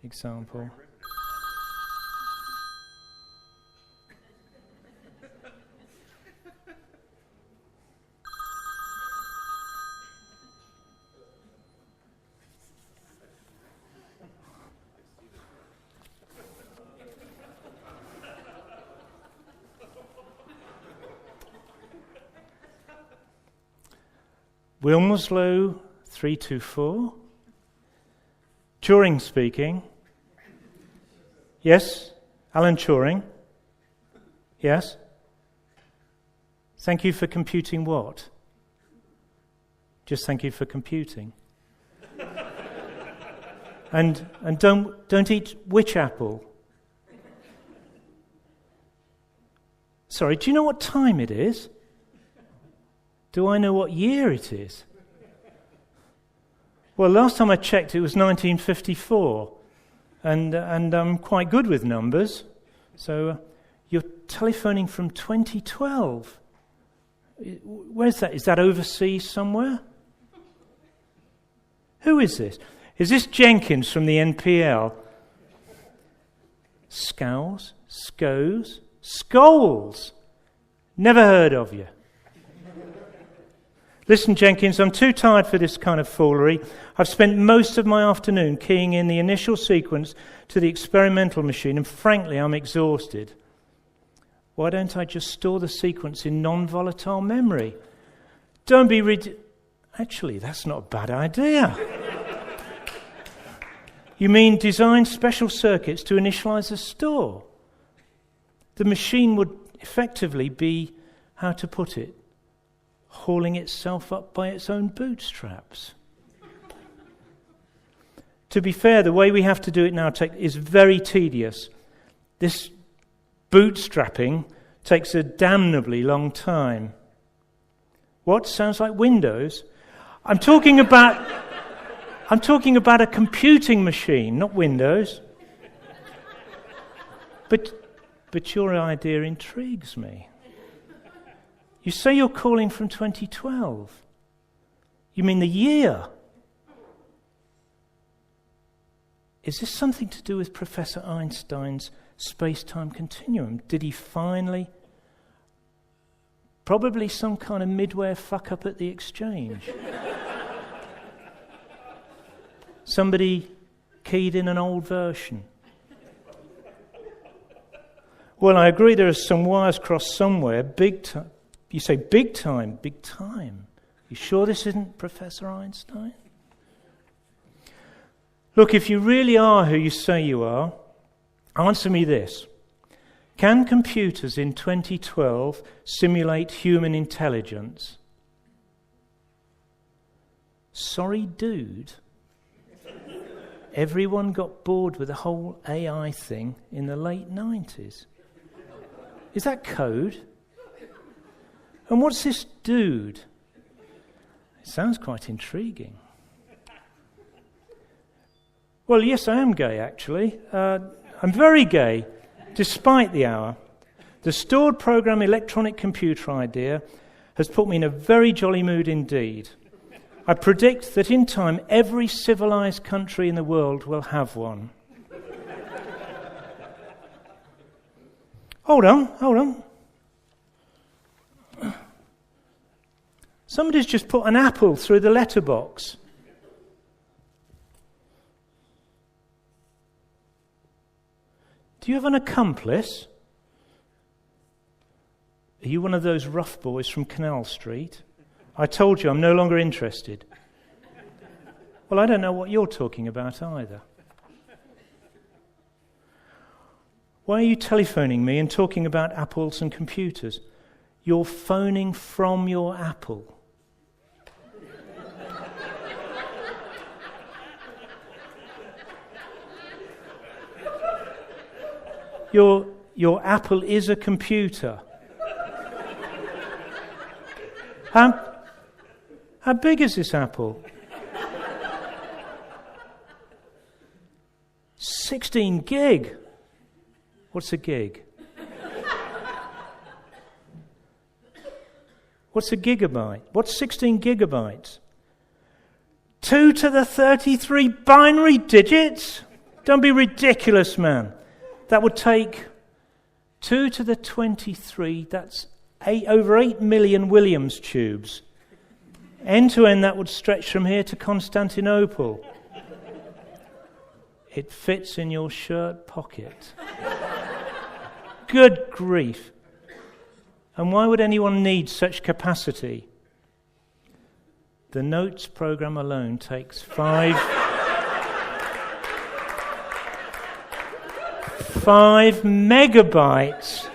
example. Wilmerslow 324. Turing speaking. Yes, Alan Turing. Yes. Thank you for computing what? Just thank you for computing. and don't eat which apple? Sorry, do you know what time it is? Do I know what year it is? Well, last time I checked, it was 1954, and I'm quite good with numbers. So you're telephoning from 2012. Where's that? Is that overseas somewhere? Who is this? Is this Jenkins from the NPL? Scholes? Scholes? Never heard of you. Listen, Jenkins, I'm too tired for this kind of foolery. I've spent most of my afternoon keying in the initial sequence to the experimental machine, and frankly, I'm exhausted. Why don't I just store the sequence in non-volatile memory? Don't be Actually, that's not a bad idea. You mean design special circuits to initialize the store? The machine would effectively be, how to put it, hauling itself up by its own bootstraps. To be fair, the way we have to do it now is very tedious. This bootstrapping takes a damnably long time. What? Sounds like Windows? I'm talking about a computing machine, not Windows. But your idea intrigues me. You say you're calling from 2012. You mean the year? Is this something to do with Professor Einstein's space-time continuum? Did he finally... Probably some kind of midware fuck-up at the exchange. Somebody keyed in an old version. Well, I agree there are some wires crossed somewhere, big time. You say big time, big time. You sure this isn't Professor Einstein? Look, if you really are who you say you are, answer me this. Can computers in 2012 simulate human intelligence? Sorry, dude. Everyone got bored with the whole AI thing in the late 90s. Is that code? And what's this dude? It sounds quite intriguing. Well, yes, I am gay, actually. I'm very gay, despite the hour. The stored program electronic computer idea has put me in a very jolly mood indeed. I predict that in time, every civilized country in the world will have one. Hold on. Somebody's just put an apple through the letterbox. Do you have an accomplice? Are you one of those rough boys from Canal Street? I told you I'm no longer interested. Well, I don't know what you're talking about either. Why are you telephoning me and talking about apples and computers? You're phoning from your apple. Your apple is a computer. How big is this apple? 16 gig. What's a gig? What's a gigabyte? What's 16 gigabytes? 2 to the 33 binary digits? Don't be ridiculous, man. That would take 2 to the 23, that's over 8 million Williams tubes. End to end, that would stretch from here to Constantinople. It fits in your shirt pocket. Good grief. And why would anyone need such capacity? The notes program alone takes 5 megabytes.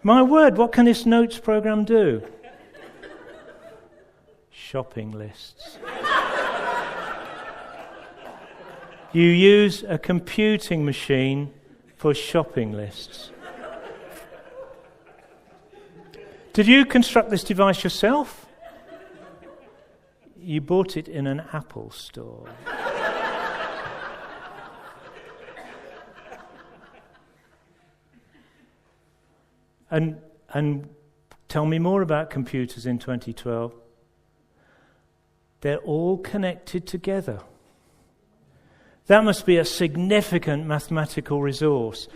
My word, what can this notes program do? Shopping lists. You use a computing machine for shopping lists. Did you construct this device yourself? You bought it in an Apple store. And tell me more about computers in 2012. They're all connected together. That must be a significant mathematical resource.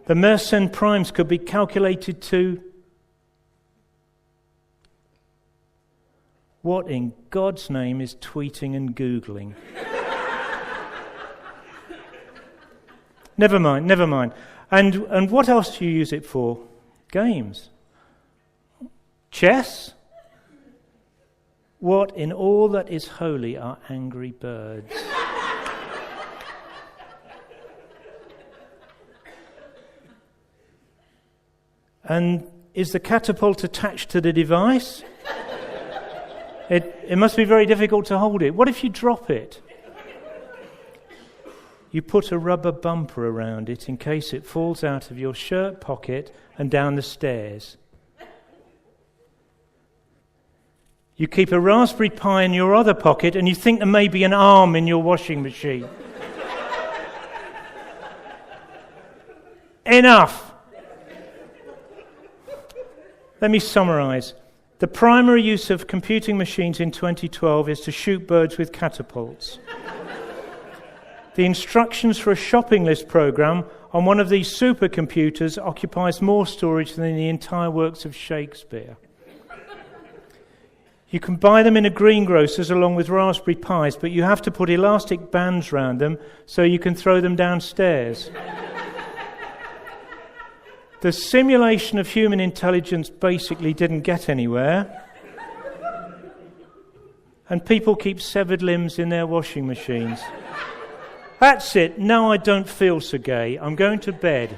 The Mersenne primes could be calculated to... What in God's name is tweeting and Googling? Never mind. And what else do you use it for? Games. Chess? What in all that is holy are angry birds? And is the catapult attached to the device? It must be very difficult to hold it. What if you drop it? You put a rubber bumper around it in case it falls out of your shirt pocket and down the stairs. You keep a Raspberry Pi in your other pocket and you think there may be an arm in your washing machine. Enough! Let me summarize. The primary use of computing machines in 2012 is to shoot birds with catapults. The instructions for a shopping list program on one of these supercomputers occupies more storage than the entire works of Shakespeare. You can buy them in a greengrocer's along with Raspberry Pis, but you have to put elastic bands around them so you can throw them downstairs. The simulation of human intelligence basically didn't get anywhere. And people keep severed limbs in their washing machines. That's it. Now I don't feel so gay. I'm going to bed.